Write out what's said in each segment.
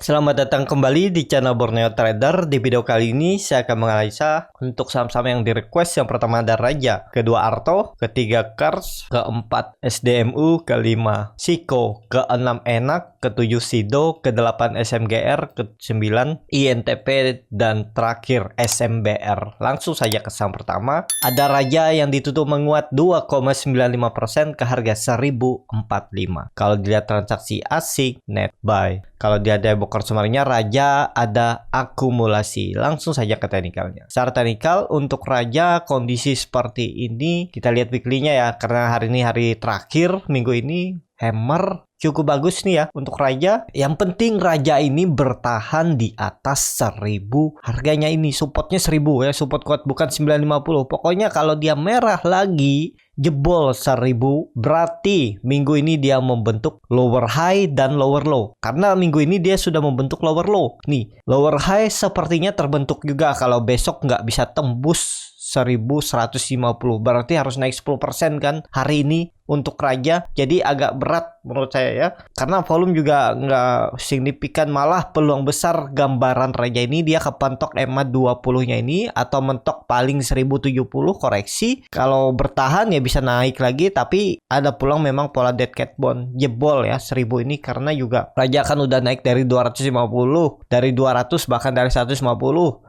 Selamat datang kembali di channel Borneo Trader. Di video kali ini saya akan menganalisa untuk saham-saham yang di request. Yang pertama ada Raja, kedua Arto, ketiga Kars, keempat SDMU, kelima Siko, keenam Enak, ketujuh Sido, kedelapan SMGR, kesembilan INTP, dan terakhir SMBR. Langsung saja ke saham pertama. Ada Raja yang ditutup menguat 2,95% ke harga 1045. Kalau dilihat transaksi asing, net buy. Kalau dia ada broker summary-nya Raja ada akumulasi. Langsung saja ke teknikalnya. Secara teknikal untuk Raja kondisi seperti ini kita lihat weekly-nya ya, karena hari ini hari terakhir minggu ini hammer cukup bagus nih ya untuk Raja. Yang penting Raja ini bertahan di atas 1000. Harganya ini supportnya 1000 ya, support kuat bukan 950. Pokoknya kalau dia merah lagi jebol 1000 berarti minggu ini dia membentuk lower high dan lower low. Karena minggu ini dia sudah membentuk lower low. Nih, lower high sepertinya terbentuk juga kalau besok nggak bisa tembus 1150. Berarti harus naik 10% kan hari ini untuk Raja. Jadi agak berat menurut saya ya. Karena volume juga nggak signifikan, malah peluang besar gambaran Raja ini dia kepentok EMA 20-nya ini atau mentok paling 1070 koreksi. Kalau bertahan ya bisa naik lagi, tapi ada peluang memang pola dead cat bond jebol ya 1000 ini, karena juga Raja kan udah naik dari 250, dari 200 bahkan dari 150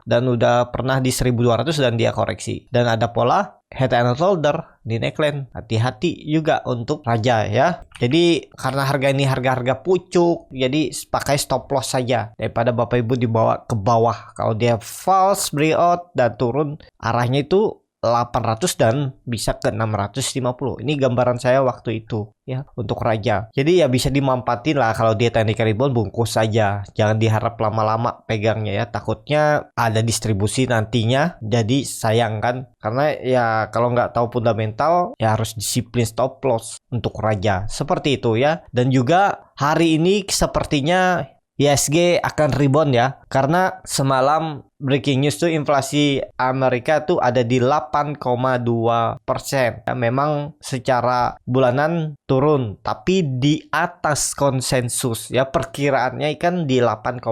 dan udah pernah di 1200 dan dia koreksi. Dan ada pola head and shoulder di neckline. Hati-hati juga untuk Raja ya. Jadi karena harga ini harga-harga pucuk, jadi pakai stop loss saja daripada Bapak Ibu dibawa ke bawah. Kalau dia false breakout dan turun, arahnya itu 800 dan bisa ke 650. Ini gambaran saya waktu itu ya untuk Raja. Jadi ya bisa dimanfaatin lah, kalau dia technical rebound bungkus saja. Jangan diharap lama-lama pegangnya ya. Takutnya ada distribusi nantinya. Jadi sayang kan. Karena ya kalau nggak tahu fundamental ya harus disiplin stop loss untuk Raja. Seperti itu ya. Dan juga hari ini sepertinya ISG akan rebound ya, karena semalam breaking news tuh inflasi Amerika tuh ada di 8,2%. Ya, memang secara bulanan turun, tapi di atas konsensus ya, perkiraannya kan di 8,1,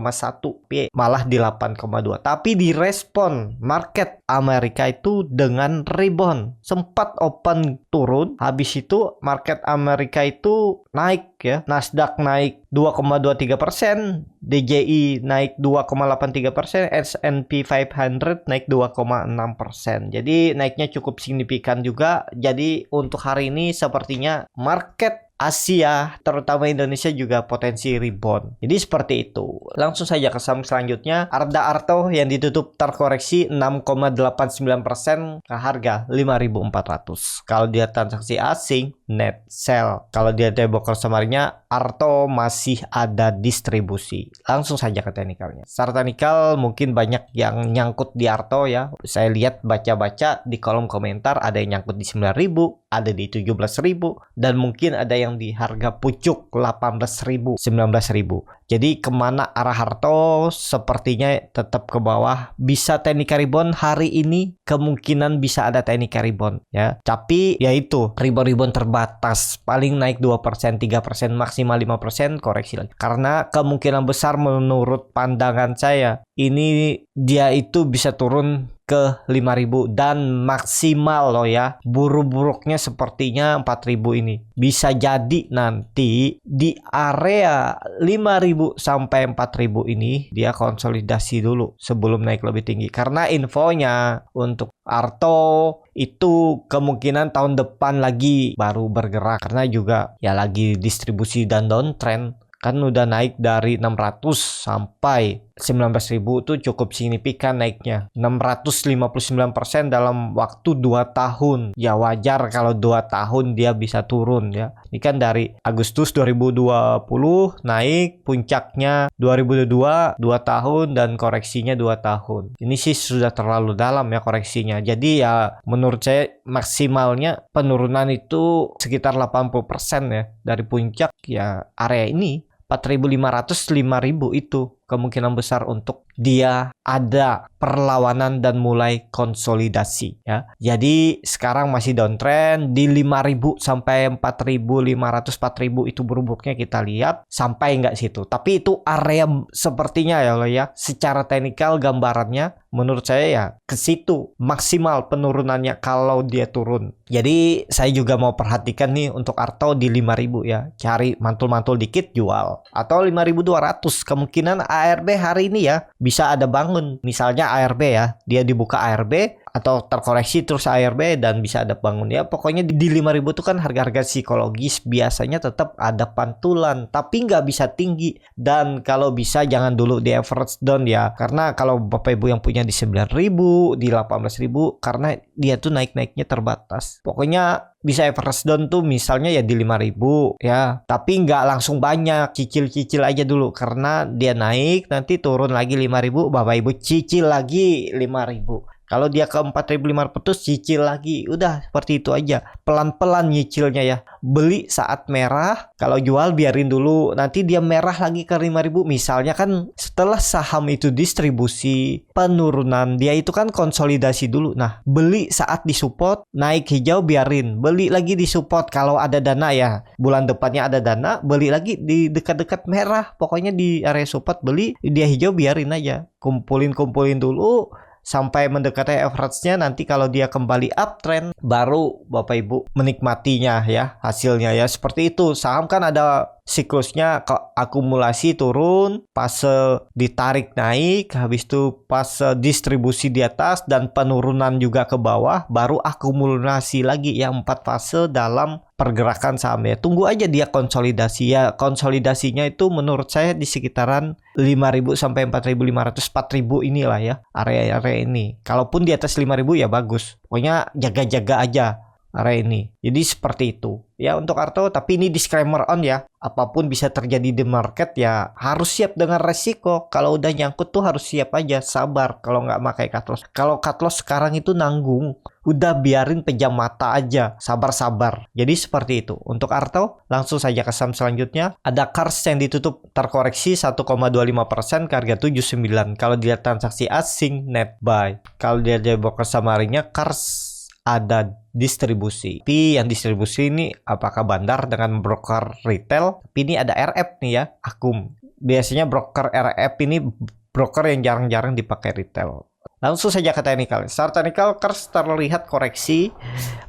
malah di 8,2. Tapi direspon market Amerika itu dengan rebound. Sempat open turun, habis itu market Amerika itu naik ya. Nasdaq naik 2,23%, DJI naik 2,83%, S&P 500 naik 2,6%. Jadi naiknya cukup signifikan juga. Jadi untuk hari ini sepertinya market Asia, terutama Indonesia juga potensi rebound. Jadi seperti itu. Langsung saja ke saham selanjutnya. Arda Arto yang ditutup terkoreksi 6,89% ke harga 5.400. Kalau dia transaksi asing, net sell. Kalau dia broker summary-nya, Arto masih ada distribusi. Langsung saja ke teknikalnya. Secara teknikal mungkin banyak yang nyangkut di Arto ya. Saya lihat baca-baca di kolom komentar ada yang nyangkut di 9.000, ada di 17.000, dan mungkin ada yang di harga pucuk 18.000, 19.000. Jadi kemana arah Arto? Sepertinya tetap ke bawah. Bisa technical rebound hari ini, kemungkinan bisa ada technical rebound ya. Tapi ya itu rebound terbatas, paling naik 2%, 3%, maksimal 5%, koreksi lagi. Karena kemungkinan besar menurut pandangan saya ini dia itu bisa turun ke 5.000 dan maksimal loh ya. Buruk-buruknya sepertinya 4.000 ini. Bisa jadi nanti di area 5.000 sampai 4.000 ini dia konsolidasi dulu sebelum naik lebih tinggi. Karena infonya untuk Arto itu kemungkinan tahun depan lagi baru bergerak, karena juga ya lagi distribusi dan downtrend. Kan udah naik dari 600 sampai 19.000 itu cukup signifikan naiknya. 659% dalam waktu 2 tahun. Ya wajar kalau 2 tahun dia bisa turun ya. Ini kan dari Agustus 2020 naik, puncaknya 2022 2 tahun dan koreksinya 2 tahun. Ini sih sudah terlalu dalam ya koreksinya. Jadi ya menurut saya maksimalnya penurunan itu sekitar 80% ya. Dari puncak ya area ini 4.500, 5.000 itu kemungkinan besar untuk dia ada perlawanan dan mulai konsolidasi ya. Jadi sekarang masih downtrend di 5.000 sampai 4.500 4.000 itu buruknya kita lihat sampai nggak situ. Tapi itu area sepertinya ya lo ya. Secara teknikal gambarannya menurut saya ya ke situ maksimal penurunannya kalau dia turun. Jadi saya juga mau perhatikan nih untuk Arto di 5.000 ya. Cari mantul-mantul dikit jual. Atau 5.200 kemungkinan ARB hari ini ya bisa ada bangun. Misalnya ARB ya, dia dibuka ARB atau terkoreksi terus ARB dan bisa ada bangun ya. Pokoknya di 5.000 itu kan harga-harga psikologis biasanya tetap ada pantulan tapi nggak bisa tinggi. Dan kalau bisa jangan dulu di average down ya, karena kalau Bapak Ibu yang punya di 9.000 di 18.000 karena dia tuh naik-naiknya terbatas. Pokoknya bisa average down tuh misalnya ya di 5.000 ya, tapi nggak langsung banyak, cicil-cicil aja dulu karena dia naik nanti turun lagi 5.000, Bapak Ibu cicil lagi 5.000. Kalau dia ke 4.500 cicil lagi. Udah seperti itu aja. Pelan-pelan nyicilnya ya. Beli saat merah. Kalau jual biarin dulu. Nanti dia merah lagi ke 5.000. Misalnya kan setelah saham itu distribusi penurunan. Dia itu kan konsolidasi dulu. Nah beli saat di support. Naik hijau biarin. Beli lagi di support. Kalau ada dana ya. Bulan depannya ada dana. Beli lagi di dekat-dekat merah. Pokoknya di area support beli. Dia hijau biarin aja. Kumpulin dulu sampai mendekati average-nya. Nanti kalau dia kembali uptrend baru Bapak Ibu menikmatinya ya hasilnya ya. Seperti itu. Saham kan ada siklusnya, akumulasi turun, fase ditarik naik, habis itu fase distribusi di atas dan penurunan juga ke bawah, baru akumulasi lagi ya. 4 fase dalam pergerakan saham ya. Tunggu aja dia konsolidasi ya. Konsolidasinya itu menurut saya di sekitaran 5.000 sampai 4.500 4.000 inilah ya area-area ini. Kalaupun di atas 5.000 ya bagus. Pokoknya jaga-jaga aja area ini. Jadi seperti itu ya untuk Arto. Tapi ini disclaimer on ya, apapun bisa terjadi di market ya, harus siap dengan resiko. Kalau udah nyangkut tuh harus siap aja, sabar kalau nggak pakai cut loss. Kalau cut loss sekarang itu nanggung, udah biarin pejam mata aja, sabar-sabar. Jadi seperti itu untuk Arto. Langsung saja ke saham selanjutnya. Ada Kars yang ditutup terkoreksi 1,25% ke harga 79. Kalau dilihat transaksi asing net buy. Kalau dia broker samarinya Kars ada distribusi. Tapi yang distribusi ini apakah bandar dengan broker retail? Tapi ini ada RF nih ya, Akum. Biasanya broker RF ini broker yang jarang-jarang dipakai retail. Langsung saja ke teknikal. Secara teknikal Kars terlihat koreksi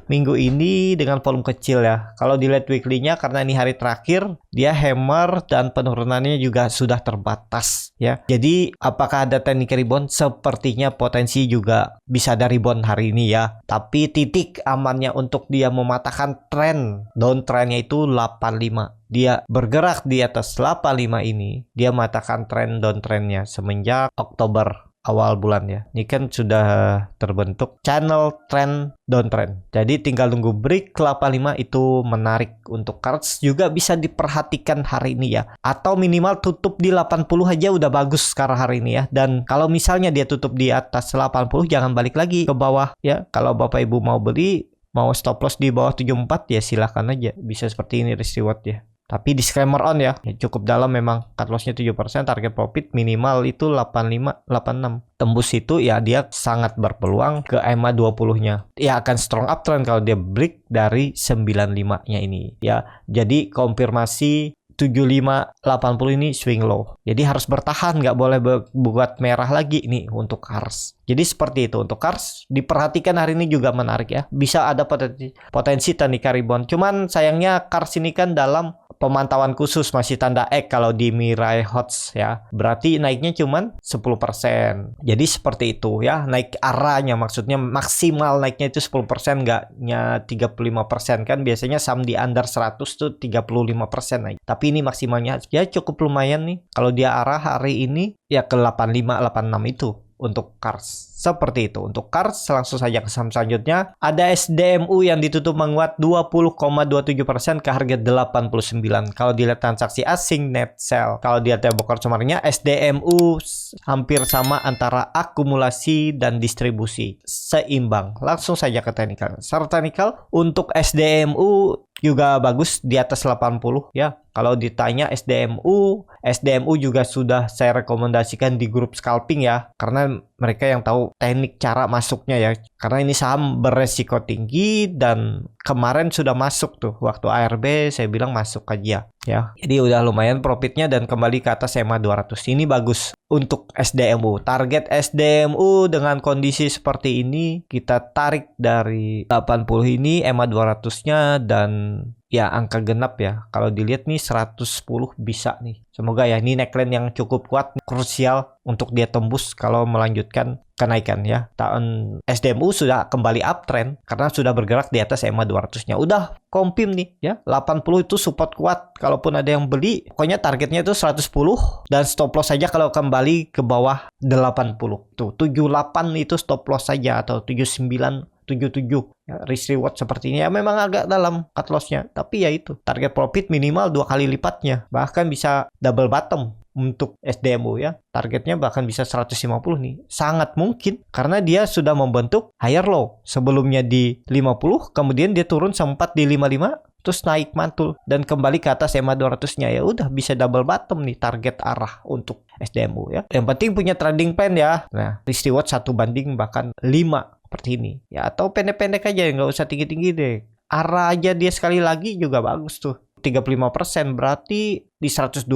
minggu ini dengan volume kecil ya. Kalau dilihat weekly-nya karena ini hari terakhir, dia hammer dan penurunannya juga sudah terbatas ya. Jadi apakah ada teknik rebound? Sepertinya potensi juga bisa ada rebound hari ini ya. Tapi titik amannya untuk dia mematahkan tren downtrendnya itu 85. Dia bergerak di atas 85 ini, dia mematahkan tren downtrendnya semenjak Oktober awal bulan ya. Ini kan sudah terbentuk channel trend downtrend. Jadi tinggal nunggu break 85 itu menarik untuk Kars. Juga bisa diperhatikan hari ini ya. Atau minimal tutup di 80 aja udah bagus sekarang hari ini ya. Dan kalau misalnya dia tutup di atas 80 jangan balik lagi ke bawah ya. Kalau Bapak Ibu mau beli, mau stop loss di bawah 74 ya silahkan aja. Bisa seperti ini risk reward ya. Tapi disclaimer on ya, cukup dalam memang, cut lossnya 7%, target profit minimal itu 85, 86. Tembus itu ya dia sangat berpeluang ke EMA 20-nya. Ya akan strong uptrend kalau dia break dari 95-nya ini ya. Jadi konfirmasi 75, 80 ini swing low. Jadi harus bertahan, nggak boleh buat merah lagi nih untuk Kars. Jadi seperti itu untuk Kars. Diperhatikan hari ini juga menarik ya. Bisa ada potensi teknik rebound. Cuman sayangnya Kars ini kan dalam pemantauan khusus, masih tanda X kalau di Mirai Hots ya. Berarti naiknya cuman 10%. Jadi seperti itu ya. Naik arahnya maksudnya maksimal naiknya itu 10%, enggaknya 35%. Kan biasanya saham di under 100 tuh 35% naik. Tapi ini maksimalnya ya cukup lumayan nih. Kalau dia arah hari ini ya ke 85 86 itu untuk Kars. Seperti itu untuk Kars. Langsung saja ke saham selanjutnya. Ada SDMU yang ditutup menguat 20,27% ke harga 89. Kalau dilihat transaksi asing net sell. Kalau dilihat broker summary-nya SDMU hampir sama antara akumulasi dan distribusi, seimbang. Langsung saja ke teknikal. Secara teknikal untuk SDMU juga bagus di atas 80 ya. Kalau ditanya SDMU juga sudah saya rekomendasikan di grup scalping ya, karena mereka yang tahu teknik cara masuknya ya. Karena ini saham beresiko tinggi dan kemarin sudah masuk tuh waktu ARB saya bilang masuk aja ya. Jadi udah lumayan profitnya dan kembali ke atas EMA 200. Ini bagus untuk SDMU. Target SDMU dengan kondisi seperti ini kita tarik dari 80 ini EMA 200-nya dan ya angka genap ya. Kalau dilihat nih 110 bisa nih. Semoga ya ini neckline yang cukup kuat, krusial untuk dia tembus kalau melanjutkan kenaikan ya. Tahun SDMU sudah kembali uptrend karena sudah bergerak di atas EMA 200-nya. Udah kompim nih ya. 80 itu support kuat. Kalaupun ada yang beli, pokoknya targetnya itu 110 dan stop loss saja kalau kembali ke bawah 80. Tuh, 78 itu stop loss saja atau 79 77 ya, risk reward seperti ini ya memang agak dalam cut loss-nya, tapi ya itu target profit minimal 2 kali lipatnya, bahkan bisa double bottom untuk SDMU ya. Targetnya bahkan bisa 150 nih. Sangat mungkin karena dia sudah membentuk higher low. Sebelumnya di 50, kemudian dia turun sempat di 55, terus naik mantul dan kembali ke atas EMA 200-nya. Ya udah bisa double bottom nih target arah untuk SDMU ya. Yang penting punya trading plan ya. Nah, risk reward 1 banding bahkan 5 seperti ini ya, atau pendek-pendek aja, nggak usah tinggi-tinggi deh. Arah aja dia sekali lagi juga bagus tuh. 35% berarti di 120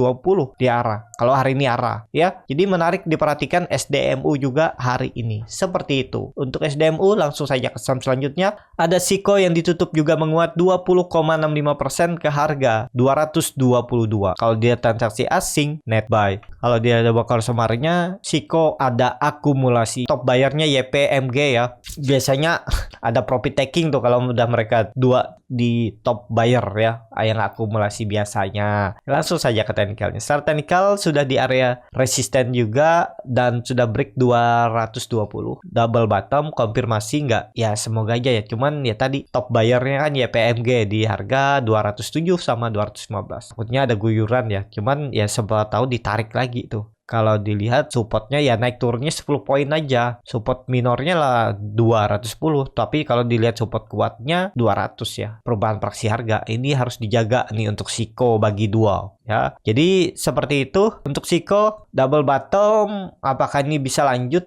di arah. Kalau hari ini arah ya. Jadi menarik diperhatikan SDMU juga hari ini. Seperti itu. Untuk SDMU langsung saja ke saham selanjutnya. Ada Siko yang ditutup juga menguat 20,65% ke harga 222. Kalau dia transaksi asing net buy. Kalau dia ada bakal semarnya Siko ada akumulasi. Top bayarnya YPMG ya. Biasanya ada profit taking tuh kalau udah mereka dua di top buyer ya, yang akumulasi biasanya. Langsung saja ke teknikalnya. Secara teknikal sudah di area resisten juga dan sudah break 220. Double bottom, konfirmasi nggak? Ya semoga aja ya. Cuman ya tadi top buyernya kan YPMG di harga 207 sama 215. Takutnya ada guyuran ya. Cuman ya sebab tahu ditarik lagi tuh. Kalau dilihat supportnya ya naik turunnya 10 poin aja. Support minornya lah 210. Tapi kalau dilihat support kuatnya 200 ya. Perubahan praksi harga ini harus dijaga nih untuk Siko bagi dua ya. Jadi seperti itu untuk Siko double bottom. Apakah ini bisa lanjut?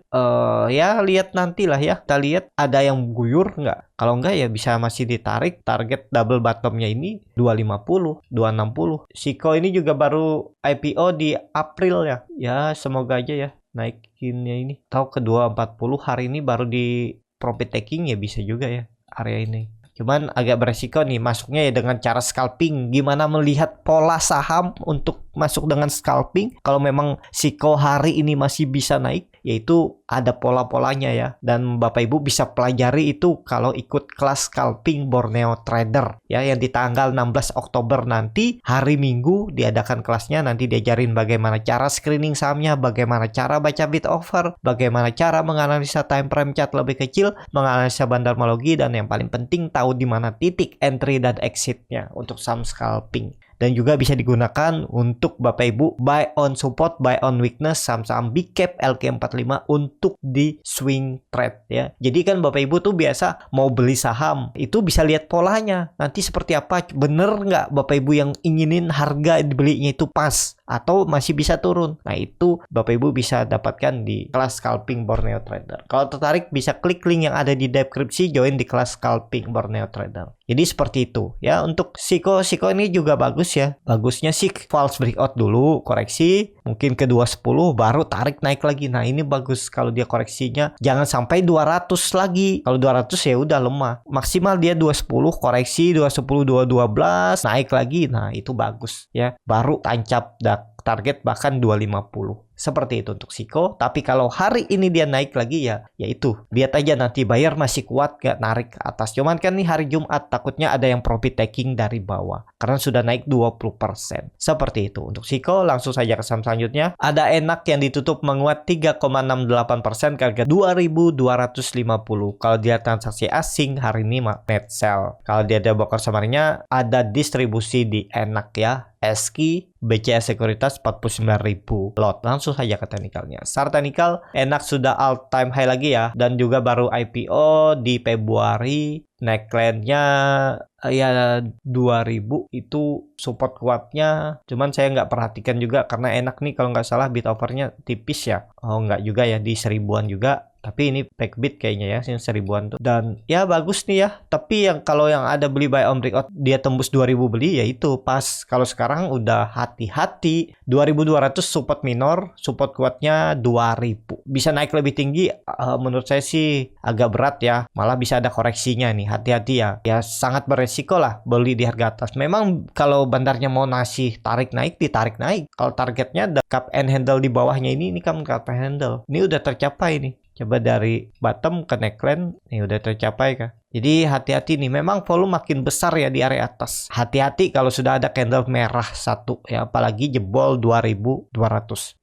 Ya lihat nantilah ya. Kita lihat ada yang guyur nggak? Kalau enggak ya bisa masih ditarik. Target double bottomnya ini 250, 260. Siko ini juga baru IPO di April ya. Ya semoga aja ya naikinnya ini. Tahu ke 240 hari ini baru di profit taking ya bisa juga ya area ini. Cuman agak beresiko nih masuknya ya dengan cara scalping. Gimana melihat pola saham untuk masuk dengan scalping? Kalau memang Siko hari ini masih bisa naik, yaitu ada pola-polanya ya. Dan Bapak Ibu bisa pelajari itu kalau ikut kelas scalping Borneo Trader ya, yang di tanggal 16 Oktober nanti hari Minggu diadakan kelasnya. Nanti diajarin bagaimana cara screening sahamnya, bagaimana cara baca bid offer, bagaimana cara menganalisa time frame chart lebih kecil, menganalisa bandarmologi, dan yang paling penting tahu di mana titik entry dan exitnya untuk saham scalping. Dan juga bisa digunakan untuk Bapak Ibu buy on support, buy on weakness, saham-saham big cap LQ45 untuk di swing trade ya. Jadi kan Bapak Ibu tuh biasa mau beli saham, itu bisa lihat polanya. Nanti seperti apa, bener nggak Bapak Ibu yang inginin harga belinya itu pas atau masih bisa turun. Nah itu Bapak Ibu bisa dapatkan di kelas scalping Borneo Trader. Kalau tertarik bisa klik link yang ada di deskripsi, join di kelas scalping Borneo Trader. Jadi seperti itu ya. Untuk Siko ini juga bagus ya. Bagusnya sih false breakout dulu, koreksi mungkin ke 210 baru tarik naik lagi. Nah ini bagus kalau dia koreksinya jangan sampai 200 lagi. Kalau 200 ya udah lemah. Maksimal dia 210, koreksi 210, 212 naik lagi. Nah itu bagus ya. Baru tancap target bahkan 250. Seperti itu untuk Siko. Tapi kalau hari ini dia naik lagi ya itu lihat aja nanti buyer masih kuat gak narik ke atas. Cuman kan nih hari Jumat takutnya ada yang profit taking dari bawah karena sudah naik 20%. Seperti itu untuk Siko. Langsung saja ke saham selanjutnya. Ada Enak yang ditutup menguat 3,68% ke harga 2.250. Kalau dia transaksi asing hari ini net sell. Kalau dia ada broker samarnya ada distribusi di Enak ya. Eski BCA Sekuritas 49.000 lot. Langsung saja ke teknikalnya. Secara teknikal Enak sudah all time high lagi ya, dan juga baru IPO di Februari. Neckline-nya ya 2000 itu support kuatnya, cuman saya nggak perhatikan juga karena enak nih kalau nggak salah bid overnya tipis ya. Oh nggak juga ya, di 1000-an juga. Tapi ini backbit kayaknya ya, yang 1000-an tuh. Dan ya bagus nih ya. Tapi yang kalau yang ada beli buy on breakout dia tembus 2000 beli ya itu pas. Kalau sekarang udah hati-hati. 2200 support minor, support kuatnya 2000. Bisa naik lebih tinggi, menurut saya sih agak berat ya. Malah bisa ada koreksinya nih, hati-hati ya. Ya sangat beresiko lah beli di harga atas. Memang kalau bandarnya mau ngasih tarik naik, ditarik naik. Kalau targetnya ada cup and handle di bawahnya ini kan cup and handle. Ini udah tercapai nih. Coba dari bottom ke neckline, nih udah tercapai kah? Jadi hati-hati nih, memang volume makin besar ya di area atas. Hati-hati kalau sudah ada candle merah satu ya, apalagi jebol 2200.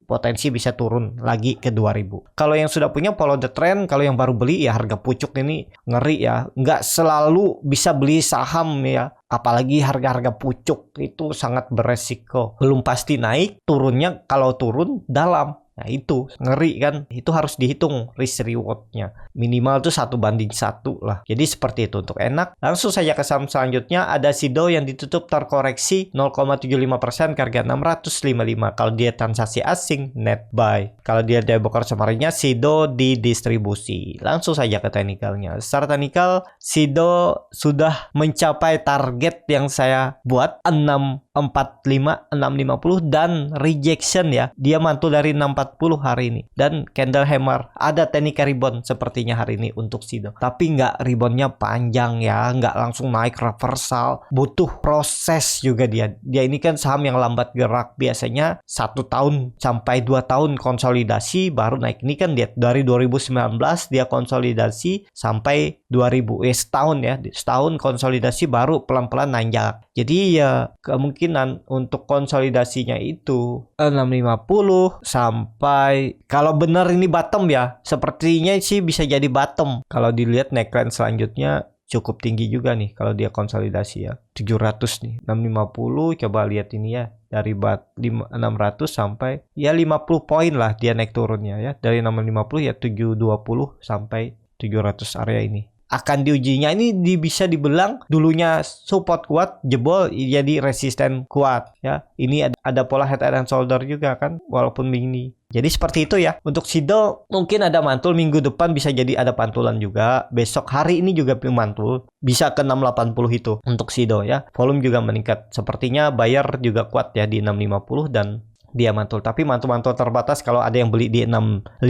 Potensi bisa turun lagi ke 2000. Kalau yang sudah punya follow the trend, kalau yang baru beli ya harga pucuk ini ngeri ya. Nggak selalu bisa beli saham ya. Apalagi harga-harga pucuk itu sangat beresiko. Belum pasti naik, turunnya kalau turun dalam. Nah itu ngeri kan, itu harus dihitung risk rewardnya minimal tuh 1:1 lah. Jadi seperti itu untuk enak. Langsung saja ke saham selanjutnya, ada Sido yang ditutup terkoreksi 0,75% ke harga 655. Kalau dia transaksi asing net buy, kalau dia debokar summary-nya Sido di distribusi. Langsung saja ke teknikalnya. Secara teknikal Sido sudah mencapai target yang saya buat 645, 650 dan rejection ya. Dia mantul dari 640 hari ini. Dan candle hammer, ada teknik rebound sepertinya hari ini untuk Sido. Tapi nggak reboundnya panjang ya, nggak langsung naik reversal. Butuh proses juga dia. Dia ini kan saham yang lambat gerak. Biasanya 1 tahun sampai 2 tahun konsolidasi baru naik. Ini kan dia dari 2019 dia konsolidasi sampai 2000. Setahun ya. Setahun konsolidasi baru pelan-pelan nanjak. Jadi ya kemungkinan untuk konsolidasinya itu 650 sampai, kalau benar ini bottom ya, sepertinya sih bisa jadi bottom. Kalau dilihat neckline selanjutnya cukup tinggi juga nih kalau dia konsolidasi ya. 700 nih, 650, coba lihat ini ya. Dari 600 sampai ya 50 poin lah dia naik turunnya ya. Dari 650 ya 720 sampai 700 area ini. Akan diujinya ini bisa dibilang dulunya support kuat jebol jadi resisten kuat ya. Ini ada pola head and shoulder juga kan walaupun mini. Jadi seperti itu ya. Untuk Sido mungkin ada mantul, minggu depan bisa jadi ada pantulan juga. Besok hari ini juga mantul, bisa ke 680 itu untuk Sido ya. Volume juga meningkat. Sepertinya buyer juga kuat ya di 650 dan dia mantul. Tapi mantul-mantul terbatas kalau ada yang beli di 650,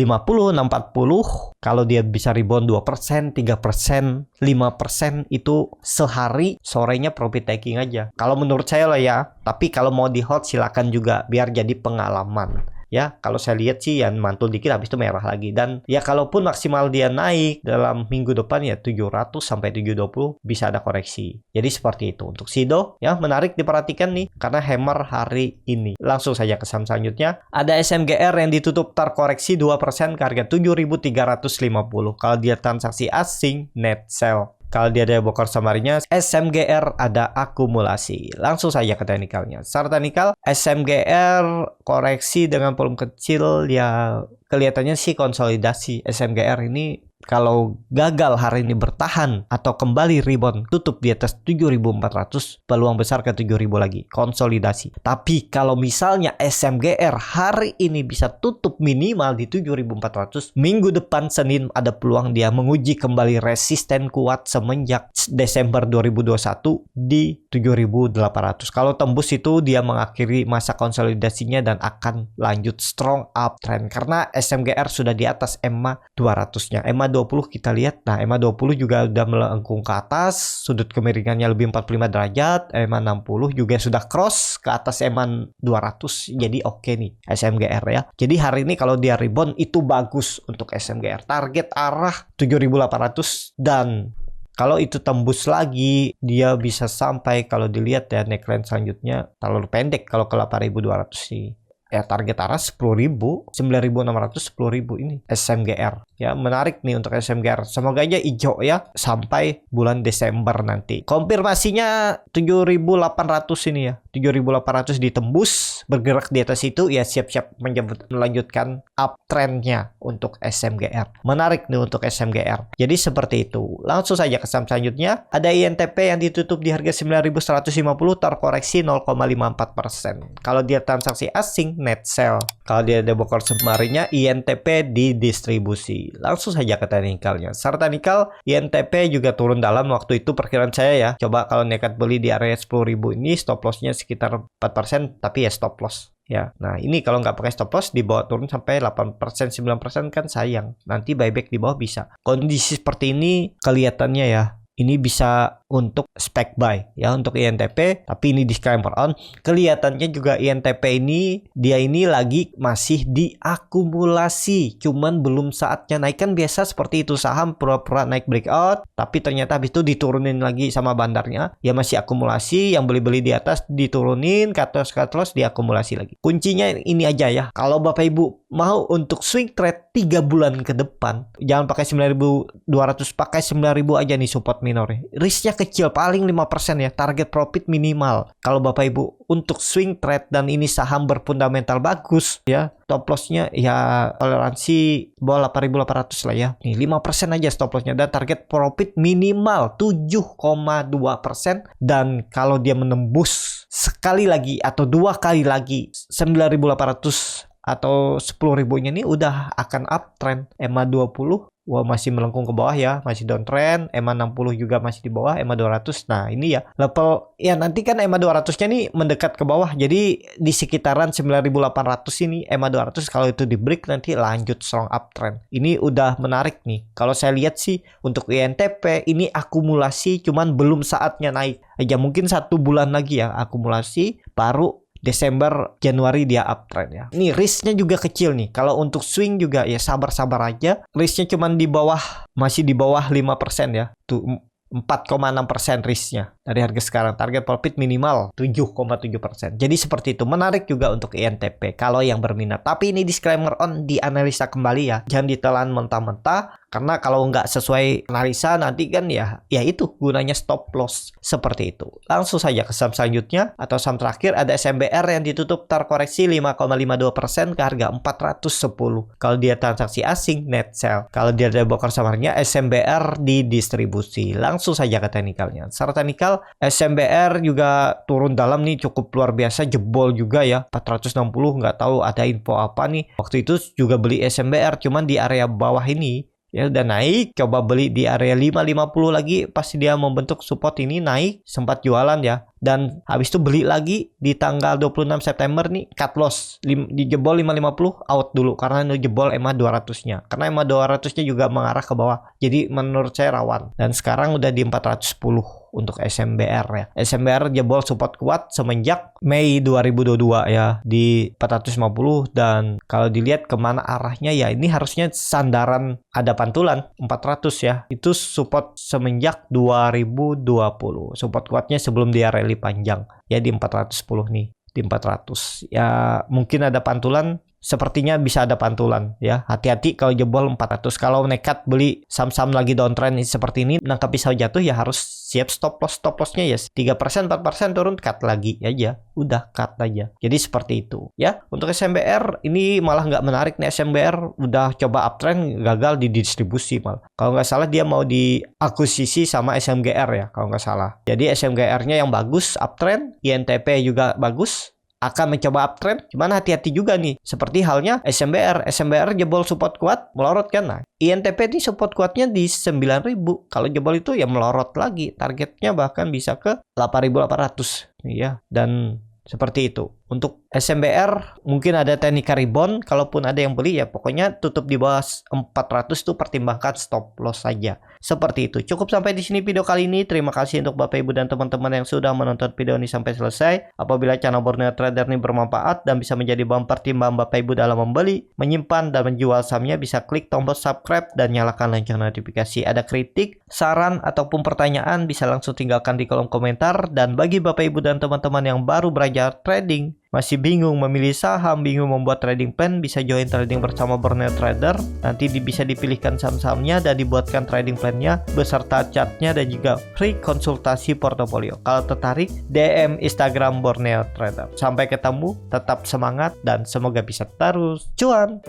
640. Kalau dia bisa rebound 2%, 3%, 5% itu sehari, sorenya profit taking aja. Kalau menurut saya lah ya. Tapi kalau mau di hold silakan juga biar jadi pengalaman. Ya, kalau saya lihat sih yang mantul dikit habis itu merah lagi. Dan ya kalaupun maksimal dia naik dalam minggu depan ya 700 sampai 720 bisa ada koreksi. Jadi seperti itu untuk Sido ya, menarik diperhatikan nih karena hammer hari ini. Langsung saja ke saham selanjutnya. Ada SMGR yang ditutup terkoreksi 2% ke harga 7.350. Kalau dia transaksi asing net sell. Kalau dia ada bokor summary-nya, SMGR ada akumulasi. Langsung saja ke teknikalnya. Secara teknikal, SMGR koreksi dengan volume kecil ya kelihatannya sih konsolidasi. SMGR ini kalau gagal hari ini bertahan atau kembali rebound tutup di atas 7.400, peluang besar ke 7.000 lagi konsolidasi. Tapi kalau misalnya SMGR hari ini bisa tutup minimal di 7.400, minggu depan Senin ada peluang dia menguji kembali resisten kuat semenjak Desember 2021 di 7.800. Kalau tembus itu dia mengakhiri masa konsolidasinya dan akan lanjut strong uptrend karena SMGR sudah di atas EMA 200-nya. EMA 20 kita lihat. Nah, EMA 20 juga udah melengkung ke atas, sudut kemiringannya lebih 45 derajat. EMA 60 juga sudah cross ke atas EMA 200. Jadi oke nih SMGR ya. Jadi hari ini kalau dia rebound itu bagus untuk SMGR. Target arah 7.800 dan kalau itu tembus lagi dia bisa sampai, kalau dilihat ya neckline selanjutnya terlalu pendek kalau ke 8.200 sih. ya target atas 10.000, 9.600, 10.000 ini SMGR. Ya, menarik nih untuk SMGR. Semoga aja hijau ya sampai bulan Desember nanti. Konfirmasinya 7.800 ini ya. 7.800 ditembus, bergerak di atas itu ya siap-siap melanjutkan uptrendnya untuk SMGR. Menarik nih untuk SMGR. Jadi seperti itu. Langsung saja ke saham selanjutnya. Ada INTP yang ditutup di harga 9.150 terkoreksi 0,54%. Kalau dia transaksi asing net sell. Kalau dia ada bokor semarinya INTP di distribusi. Langsung saja ke teknikalnya. Secara teknikal INTP juga turun dalam waktu itu perkiraan saya ya. Coba kalau nekat beli di area 10.000 ini stop lossnya sekitar 4%, tapi ya stop loss. Ya, nah ini kalau nggak pakai stop loss dibawa turun sampai 8%, 9% kan sayang. Nanti buyback di bawah bisa. Kondisi seperti ini kelihatannya ya, ini bisa untuk spec buy ya untuk INTP, tapi ini disclaimer on. Kelihatannya juga INTP ini dia ini lagi masih diakumulasi, cuman belum saatnya naik. Kan biasa seperti itu, saham pura-pura naik breakout, tapi ternyata habis itu diturunin lagi sama bandarnya. Ya masih akumulasi, yang beli-beli di atas diturunin, cut loss diakumulasi lagi. Kuncinya ini aja ya. Kalau Bapak Ibu mau untuk swing trade 3 bulan ke depan, jangan pakai 9.200, pakai 9.000 aja nih support minornya. Risknya kecil, paling 5% ya. Target profit minimal. Kalau Bapak Ibu untuk swing trade dan ini saham berfundamental bagus ya, stop lossnya ya toleransi bawah 8.800 lah ya. Nih 5% aja stop lossnya dan target profit minimal 7,2%. Dan kalau dia menembus sekali lagi atau 2 kali lagi 9.800 atau 10.000-nya ini udah akan uptrend. EMA 20 wah masih melengkung ke bawah ya, masih downtrend. EMA 60 juga masih di bawah EMA 200. Nah ini ya level ya, nanti kan EMA 200-nya nih mendekat ke bawah, jadi di sekitaran 9.800 ini EMA 200. Kalau itu di break nanti lanjut strong uptrend. Ini udah menarik nih. Kalau saya lihat sih untuk INTP ini akumulasi, cuman belum saatnya naik aja. Mungkin 1 bulan lagi ya akumulasi, baru Desember, Januari dia uptrend ya. Ini risknya juga kecil nih. Kalau untuk swing juga ya sabar-sabar aja. Risknya cuman di bawah, masih di bawah 5% ya. Tuh 4,6% risknya dari harga sekarang. Target profit minimal 7,7%. Jadi seperti itu. Menarik juga untuk INTP kalau yang berminat. Tapi ini disclaimer on, dianalisa kembali ya. Jangan ditelan mentah-mentah. Karena kalau nggak sesuai analisa nanti kan ya itu gunanya stop loss. Seperti itu. Langsung saja ke saham selanjutnya atau saham terakhir. Ada SMBR yang ditutup terkoreksi 5,52% ke harga 410. Kalau dia transaksi asing net sell. Kalau dia ada bokor samarnya SMBR di distribusi. Langsung saja ke teknikalnya. Secara teknikal SMBR juga turun dalam nih, cukup luar biasa, jebol juga ya 460. Nggak tahu ada info apa nih. Waktu itu juga beli SMBR cuman di area bawah ini. Ya udah naik, coba beli di area 550 lagi, pasti dia membentuk support ini naik, sempat jualan ya. Dan habis itu beli lagi di tanggal 26 September nih, cut loss di jebol 550, out dulu karena ini jebol EMA 200-nya. Karena EMA 200-nya juga mengarah ke bawah. Jadi menurut saya rawan. Dan sekarang udah di 410 untuk SMBR ya. SMBR jebol support kuat semenjak Mei 2022 ya di 450. Dan kalau dilihat kemana arahnya ya, ini harusnya sandaran ada pantulan 400 ya. Itu support semenjak 2020. Support kuatnya sebelum dia rally panjang ya di 410 nih, di 400 ya. Mungkin ada pantulan, sepertinya bisa ada pantulan ya. Hati-hati kalau jebol 400. Kalau nekat beli saham-saham lagi downtrend seperti ini, nangkap pisau jatuh ya harus siap stop lossnya ya 3%, 4% turun, cut lagi aja, udah cut aja. Jadi seperti itu ya. Untuk SMBR ini malah nggak menarik nih. SMBR udah coba uptrend, gagal di distribusi malah. Kalau nggak salah dia mau diakuisisi sama SMGR ya kalau nggak salah. Jadi SMGR-nya yang bagus uptrend, INTP juga bagus, akan mencoba uptrend, cuman hati-hati juga nih. Seperti halnya SMBR jebol support kuat, melorot kan. Nah, INTP ini support kuatnya di 9.000. Kalau jebol itu ya melorot lagi. Targetnya bahkan bisa ke 8.800. Ya, dan seperti itu. Untuk SMBR mungkin ada teknik rebound, kalaupun ada yang beli ya pokoknya tutup di bawah 400 tuh pertimbangkan stop loss saja. Seperti itu. Cukup sampai di sini video kali ini. Terima kasih untuk Bapak Ibu dan teman-teman yang sudah menonton video ini sampai selesai. Apabila channel Borneo Trader ini bermanfaat dan bisa menjadi bahan pertimbangan Bapak Ibu dalam membeli, menyimpan dan menjual sahamnya, bisa klik tombol subscribe dan nyalakan lonceng notifikasi. Ada kritik, saran ataupun pertanyaan bisa langsung tinggalkan di kolom komentar. Dan bagi Bapak Ibu dan teman-teman yang baru belajar trading, Masih bingung memilih saham, bingung membuat trading plan, bisa join trading bersama Borneo Trader. Nanti bisa dipilihkan saham-sahamnya dan dibuatkan trading plan-nya beserta chartnya dan juga free konsultasi portofolio. Kalau tertarik, DM Instagram Borneo Trader. Sampai ketemu, tetap semangat dan semoga bisa terus cuan.